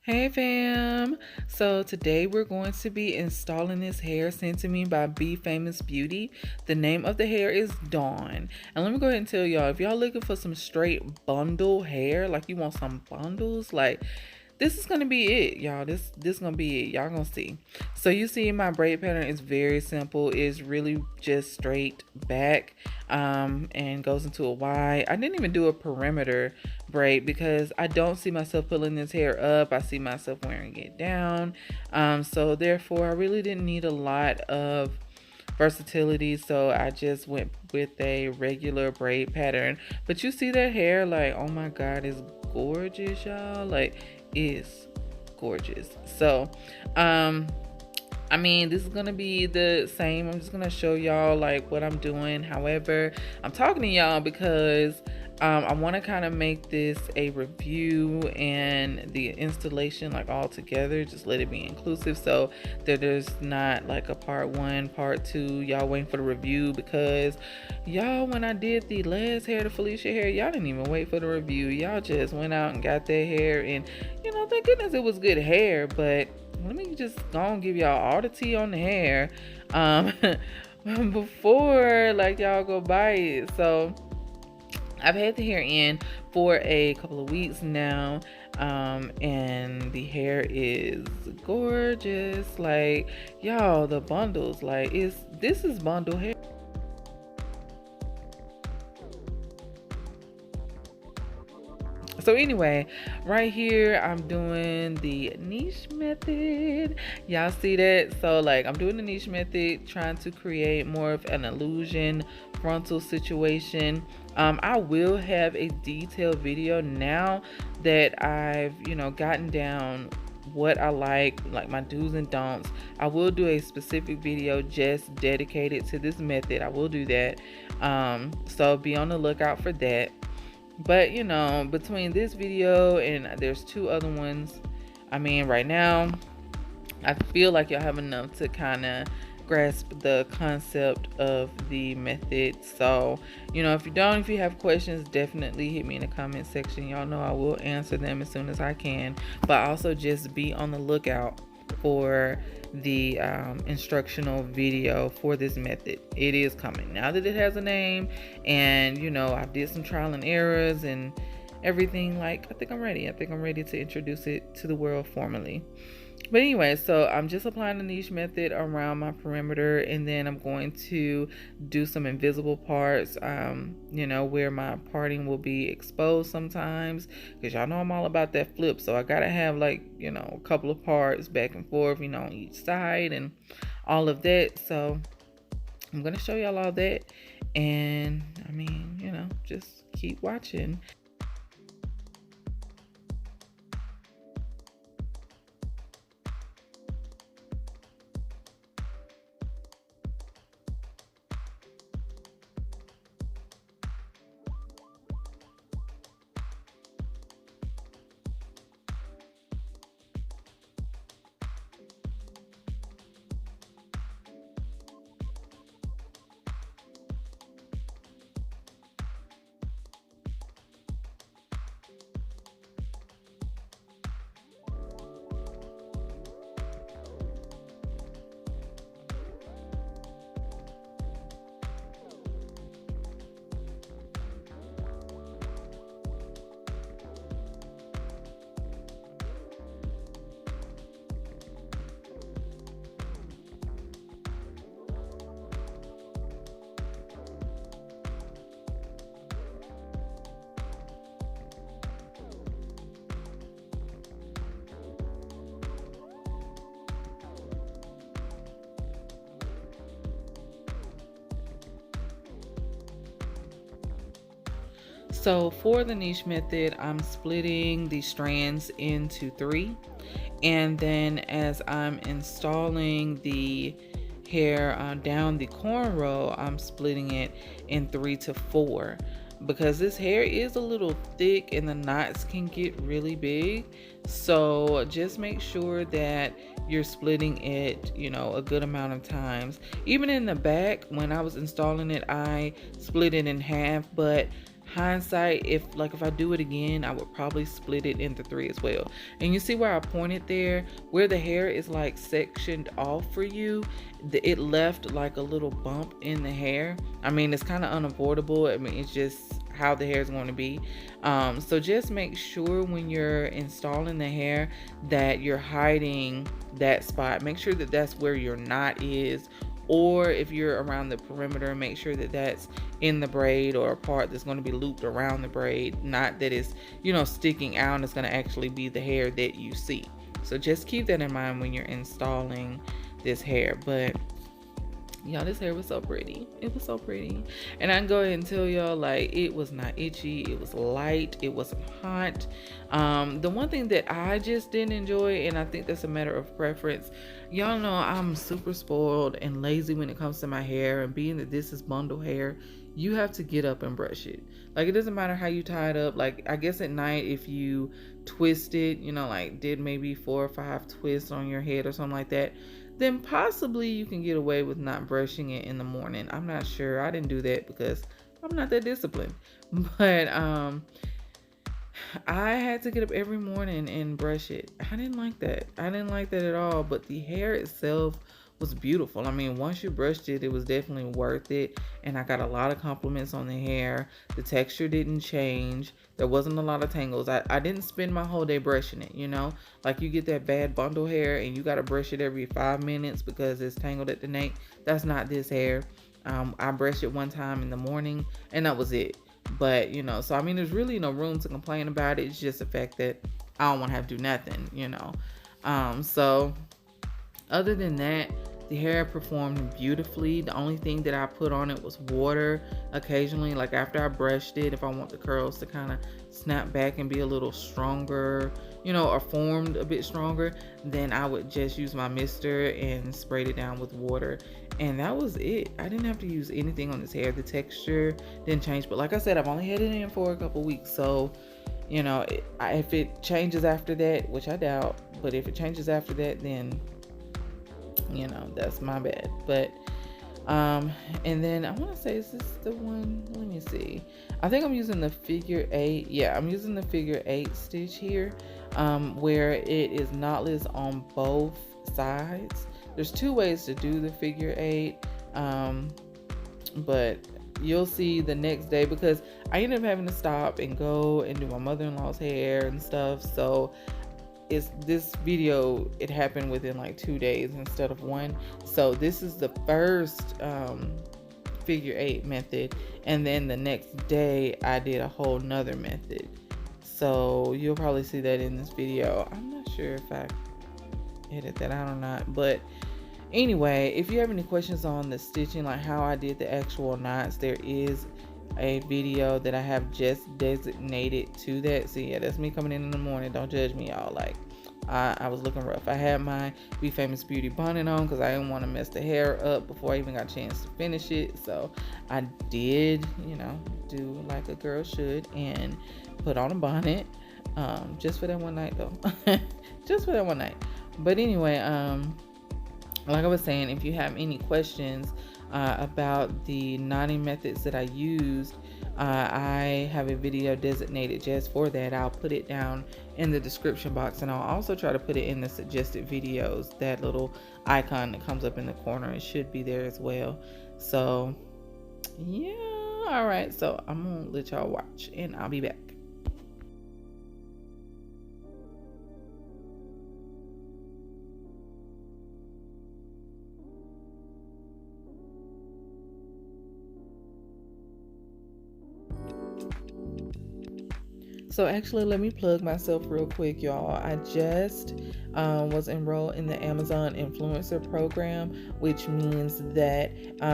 Hey fam! So today we're going to be installing this hair sent to me by B Famous Beauty. The name of the hair is Dawn. And let me go ahead and tell y'all, if y'all looking for some straight bundle hair, like you want some bundles, like this is gonna be it, y'all. This gonna be it. Y'all gonna see. So you see my braid pattern is very simple. It's really just straight back and goes into a Y. I didn't even do a perimeter braid because I don't see myself pulling this hair up. I see myself wearing it down. So therefore I really didn't need a lot of versatility, so I just went with a regular braid pattern. But you see that hair, like, oh my god, it's gorgeous, y'all. Like, it's gorgeous. So I mean, this is gonna be the same. I'm just gonna show y'all like what I'm doing. However, I'm talking to y'all because I want to kind of make this a review and the installation like all together. Just let it be inclusive so that there's not like a part one, part two, y'all waiting for the review. Because y'all, when I did the last hair, the Felicia hair, y'all didn't even wait for the review. Y'all just went out and got that hair, and you know, thank goodness it was good hair. But let me just go and give y'all all the tea on the hair before like y'all go buy it. So I've had the hair in for a couple of weeks now, and the hair is gorgeous. Like, y'all, the bundles, like, this is bundle hair. So anyway, right here I'm doing the Nish Method. Y'all see that? So like I'm doing the Nish Method, trying to create more of an illusion frontal situation. I will have a detailed video now that I've, you know, gotten down what I like my do's and don'ts. I will do a specific video just dedicated to this method. I will do that. So be on the lookout for that. But you know, between this video and there's two other ones, I mean, right now I feel like y'all have enough to kind of grasp the concept of the method. So you know, if you have questions, definitely hit me in the comment section. Y'all know I will answer them as soon as I can. But also just be on the lookout for the instructional video for this method. It is coming now that it has a name, and you know, I did some trial and errors and everything. Like, I think I'm ready to introduce it to the world formally. But anyway, so I'm just applying the Nish Method around my perimeter, and then I'm going to do some invisible parts, you know, where my parting will be exposed sometimes, because y'all know I'm all about that flip. So I gotta have, like, you know, a couple of parts back and forth, you know, on each side and all of that. So I'm gonna show y'all all that, and I mean, you know, just keep watching. So for the Nish Method, I'm splitting the strands into 3, and then as I'm installing the hair down the cornrow, I'm splitting it in 3 to 4, because this hair is a little thick and the knots can get really big. So just make sure that you're splitting it, you know, a good amount of times. Even in the back, when I was installing it, I split it in half, but hindsight, if I do it again, I would probably split it into 3 as well. And you see where I pointed there, where the hair is like sectioned off for you, it left like a little bump in the hair. I mean, it's kind of unavoidable. I mean, it's just how the hair is going to be. So just make sure when you're installing the hair that you're hiding that spot. Make sure that that's where your knot is, or if you're around the perimeter, make sure that that's in the braid or a part that's going to be looped around the braid, not that it's, you know, sticking out. It's going to actually be the hair that you see. So just keep that in mind when you're installing this hair. But y'all, this hair was so pretty. It was so pretty. And I can go ahead and tell y'all, like, it was not itchy. It was light. It wasn't hot. The one thing that I just didn't enjoy, and I think that's a matter of preference, y'all know I'm super spoiled and lazy when it comes to my hair, and being that this is bundle hair, you have to get up and brush it. Like, it doesn't matter how you tie it up. Like, I guess at night, if you twist it, you know, like did maybe 4 or 5 twists on your head or something like that, then possibly you can get away with not brushing it in the morning. I'm not sure. I didn't do that because I'm not that disciplined. But I had to get up every morning and brush it. I didn't like that. I didn't like that at all. But the hair itself was beautiful. I mean, once you brushed it, it was definitely worth it. And I got a lot of compliments on the hair. The texture didn't change. There wasn't a lot of tangles. I didn't spend my whole day brushing it, you know? Like, you get that bad bundle hair and you got to brush it every 5 minutes because it's tangled at the nape. That's not this hair. I brushed it one time in the morning and that was it. But, you know, so I mean, there's really no room to complain about it. It's just the fact that I don't want to have to do nothing, you know? So other than that, the hair performed beautifully. The only thing that I put on it was water occasionally. Like, after I brushed it, if I want the curls to kind of snap back and be a little stronger, you know, or formed a bit stronger, then I would just use my mister and spray it down with water. And that was it. I didn't have to use anything on this hair. The texture didn't change. But like I said, I've only had it in for a couple weeks. So, you know, if it changes after that, which I doubt, but if it changes after that, then, you know, that's my bad. But and then I want to say, is this the one? Let me see. I think I'm using the figure 8. Yeah, I'm using the figure 8 stitch here, where it is knotless on both sides. There's 2 ways to do the figure 8, but you'll see the next day, because I ended up having to stop and go and do my mother-in-law's hair and stuff. So this video, it happened within like 2 days instead of 1. So this is the first figure 8 method, and then the next day I did a whole nother method. So you'll probably see that in this video. I'm not sure if I edit that out or not, but anyway, if you have any questions on the stitching, like how I did the actual knots, there is a video that I have just designated to that. So yeah, that's me coming in the morning. Don't judge me, y'all. Like, I was looking rough. I had my Be Famous Beauty bonnet on because I didn't want to mess the hair up before I even got a chance to finish it. So I did, you know, do like a girl should and put on a bonnet, just for that one night though. Just for that one night. But anyway, like I was saying, if you have any questions about the knotting methods that I used, I have a video designated just for that. I'll put it down in the description box, and I'll also try to put it in the suggested videos. That little icon that comes up in the corner, it should be there as well. So yeah, all right, so I'm gonna let y'all watch and I'll be back. So actually, let me plug myself real quick, y'all. I just was enrolled in the Amazon Influencer Program, which means that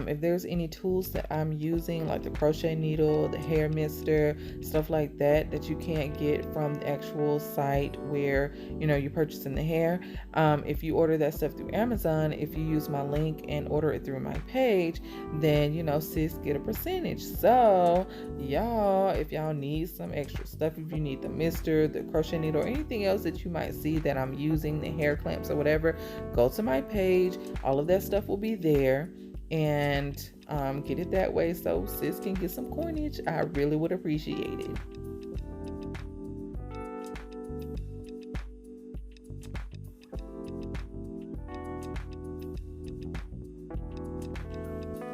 if there's any tools that I'm using, like the crochet needle, the hair mister, stuff like that, that you can't get from the actual site where, you know, you're purchasing the hair, if you order that stuff through Amazon, if you use my link and order it through my page, then, you know, sis get a percentage. So y'all, if y'all need some extra stuff, if you need the mister, the crochet needle, or anything else that you might see that I'm using, the hair clamps or whatever, go to my page. All of that stuff will be there. And get it that way so sis can get some coinage. I really would appreciate it.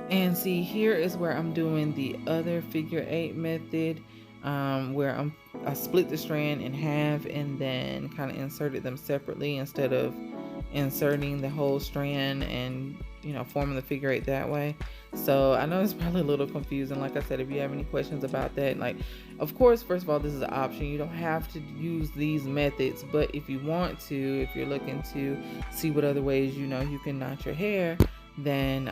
And see, here is where I'm doing the other figure 8 method, where I split the strand in half and then kind of inserted them separately instead of inserting the whole strand and, you know, forming the figure 8 that way. So I know it's probably a little confusing. Like I said, if you have any questions about that, like, of course, first of all, this is an option. You don't have to use these methods, but if you want to, if you're looking to see what other ways, you know, you can knot your hair, then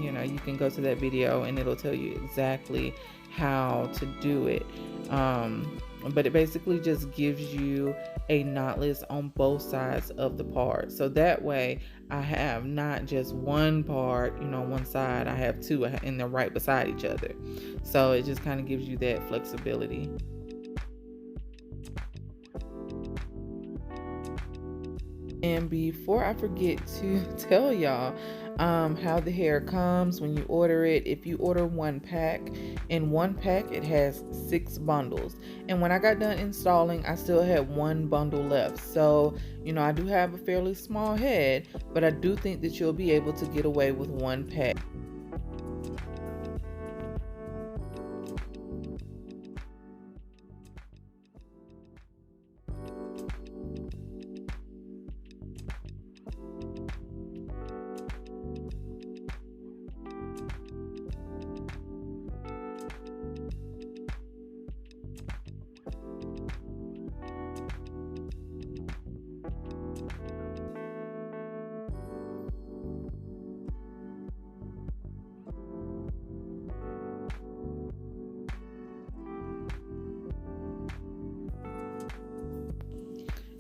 you know, you can go to that video and it'll tell you exactly how to do it. But it basically just gives you a knotless on both sides of the part, so that way I have not just one part, you know, one side, I have two and they're right beside each other, so it just kind of gives you that flexibility. And before I forget to tell y'all how the hair comes when you order it. If you order one pack, in one pack it has 6 bundles. And when I got done installing, I still had 1 bundle left. So, you know, I do have a fairly small head, but I do think that you'll be able to get away with 1 pack.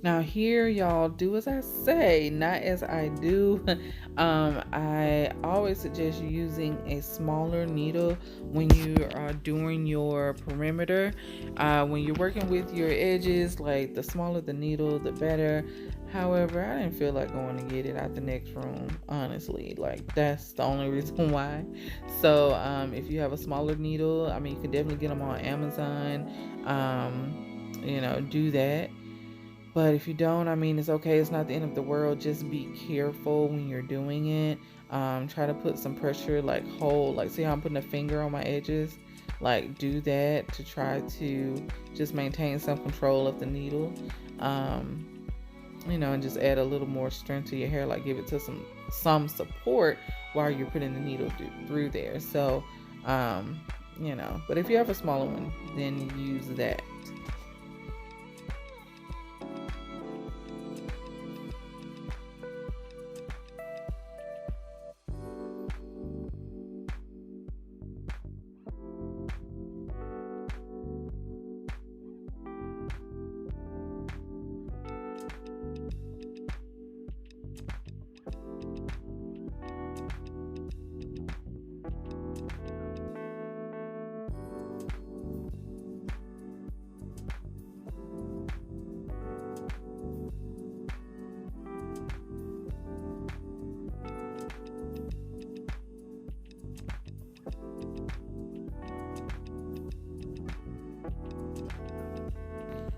Now here, y'all, do as I say, not as I do. I always suggest using a smaller needle when you are doing your perimeter. When you're working with your edges, like the smaller the needle, the better. However, I didn't feel like going to get it out the next room, honestly. Like, that's the only reason why. So if you have a smaller needle, I mean, you can definitely get them on Amazon. You know, do that. But if you don't, I mean, it's okay. It's not the end of the world. Just be careful when you're doing it. Try to put some pressure, like hold, like see how I'm putting a finger on my edges? Like, do that to try to just maintain some control of the needle. You know, and just add a little more strength to your hair, like give it to some support while you're putting the needle through there. So, you know, but if you have a smaller one, then use that.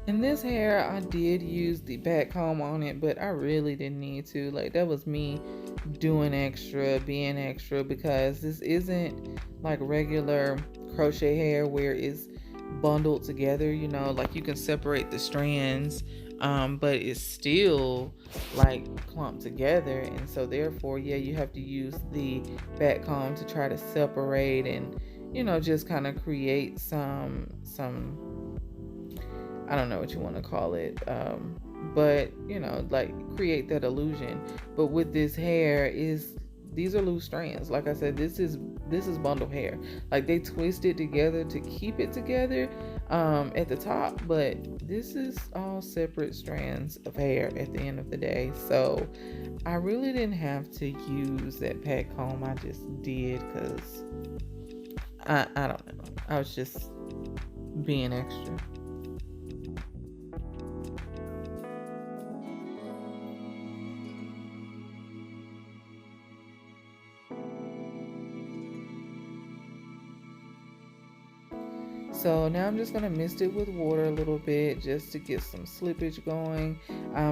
In this hair, I did use the back comb on it, but I really didn't need to. Like, that was me doing extra, being extra, because this isn't like regular crochet hair where it's bundled together, you know, like you can separate the strands, but it's still like clumped together. And so therefore, yeah, you have to use the back comb to try to separate and, you know, just kind of create some I don't know what you want to call it, but you know, like create that illusion. But with this hair, these are loose strands. Like I said, this is bundle hair. Like, they twist it together to keep it together at the top, but this is all separate strands of hair at the end of the day. So I really didn't have to use that pat comb. I just did because I don't know, I was just being extra. So now I'm just going to mist it with water a little bit just to get some slippage going,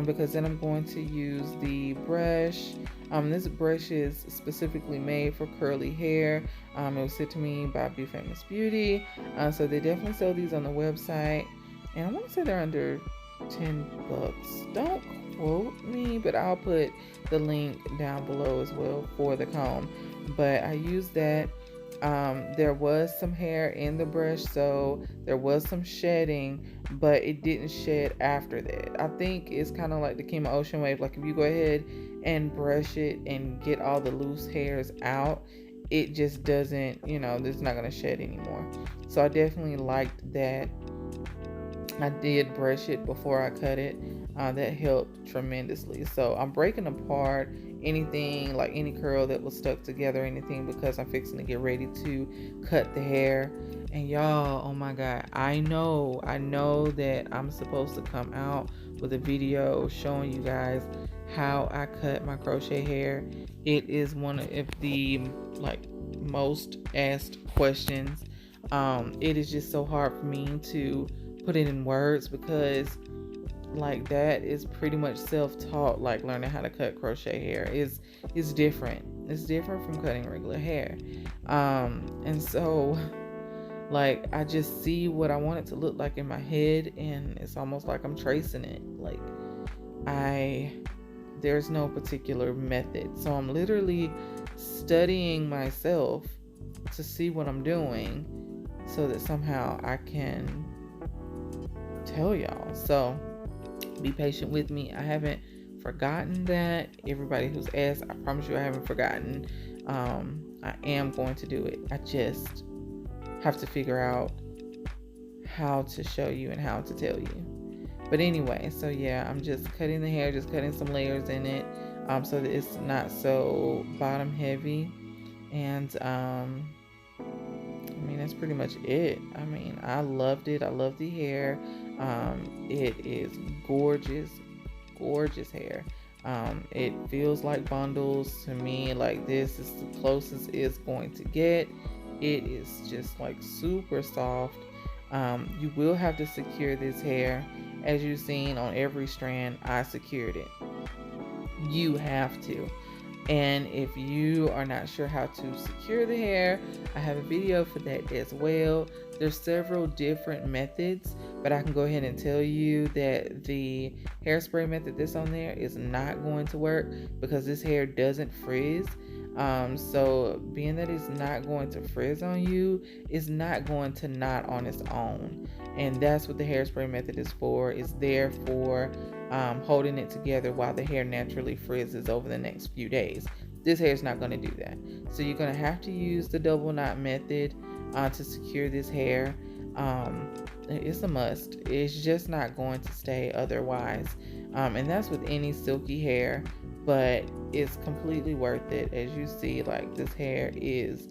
because then I'm going to use the brush. This brush is specifically made for curly hair. It was sent to me by Be Famous Beauty. So they definitely sell these on the website. And I want to say they're under 10 bucks. Don't quote me, but I'll put the link down below as well for the comb. But I used that. There was some hair in the brush, so there was some shedding, but it didn't shed after that. I think it's kind of like the Kima Ocean Wave. Like if you go ahead and brush it and get all the loose hairs out, it just doesn't, it's not going to shed anymore. So I definitely liked that. I did brush it before I cut it. That helped tremendously. So I'm breaking apart anything, like any curl that was stuck together, anything, because I'm fixing to get ready to cut the hair. And y'all, oh my God, I know that I'm supposed to come out with a video showing you guys how I cut my crochet hair. It is one of the most asked questions. It is just so hard for me to put it in words, because that is pretty much self-taught. Like learning how to cut crochet hair is different. It's different from cutting regular hair. And so I just see what I want it to look like in my head, and it's almost like I'm tracing it. There's no particular method, so I'm literally studying myself to see what I'm doing so that somehow I can tell y'all. So be patient with me. I haven't forgotten that. Everybody who's asked, I promise you I haven't forgotten. I am going to do it. I just have to figure out how to show you and how to tell you. But anyway, so yeah, I'm just cutting the hair, just cutting some layers in it, so that it's not so bottom heavy. And that's pretty much it. I loved it. I love the hair. It is gorgeous hair. It feels like bundles to me. This is the closest it's going to get. It is just super soft. You will have to secure this hair. As you've seen on every strand, I secured it. You have to. And if you are not sure how to secure the hair, I have a video for that as well. There's several different methods, but I can go ahead and tell you that the hairspray method that's on there is not going to work, because this hair doesn't frizz. So being that it's not going to frizz on you, it's not going to knot on its own. And that's what the hairspray method is for. It's there for holding it together while the hair naturally frizzes over the next few days. This hair is not going to do that. So you're going to have to use the double knot method to secure this hair. It's a must. It's just not going to stay otherwise. And that's with any silky hair, but it's completely worth it. As you see, this hair is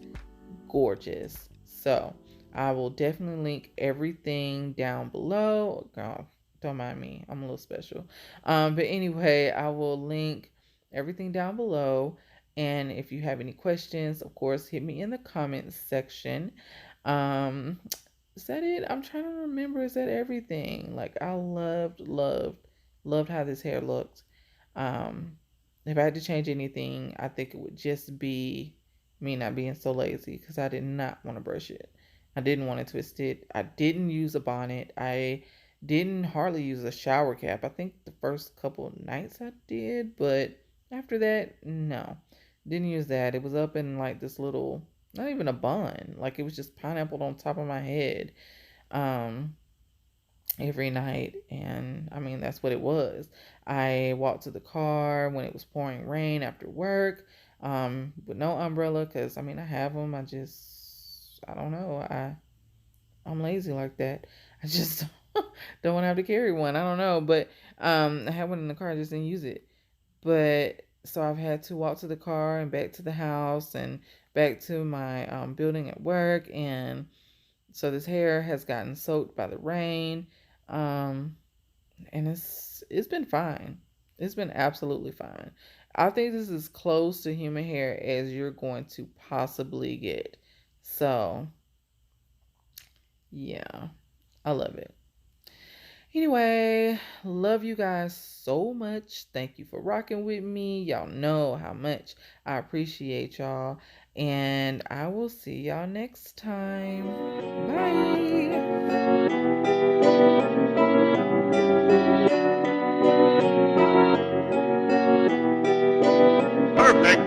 gorgeous. So I will definitely link everything down below. God, don't mind me, I'm a little special. But anyway, I will link everything down below. And if you have any questions, of course, hit me in the comments section. Is that it? I'm trying to remember. Is that everything? I loved how this hair looked. If I had to change anything, I think it would just be me not being so lazy, because I did not want to brush it. I didn't want to twist it. I didn't use a bonnet. I didn't hardly use a shower cap. I think the first couple of nights I did, but after that, no. Didn't use that. It was up in this little, not even a bun. It was just pineapple on top of my head every night. And that's what it was. I walked to the car when it was pouring rain after work with no umbrella, because I have them. I don't know. I'm lazy like that. I just don't want to have to carry one. I don't know. But I had one in the car. I just didn't use it. But so I've had to walk to the car and back to the house and back to my building at work. And so this hair has gotten soaked by the rain. And it's been fine. It's been absolutely fine. I think this is close to human hair as you're going to possibly get. So Yeah, I love it. Anyway, love you guys so much. Thank you for rocking with me. Y'all know how much I appreciate y'all. And I will see y'all next time. Bye. Perfect.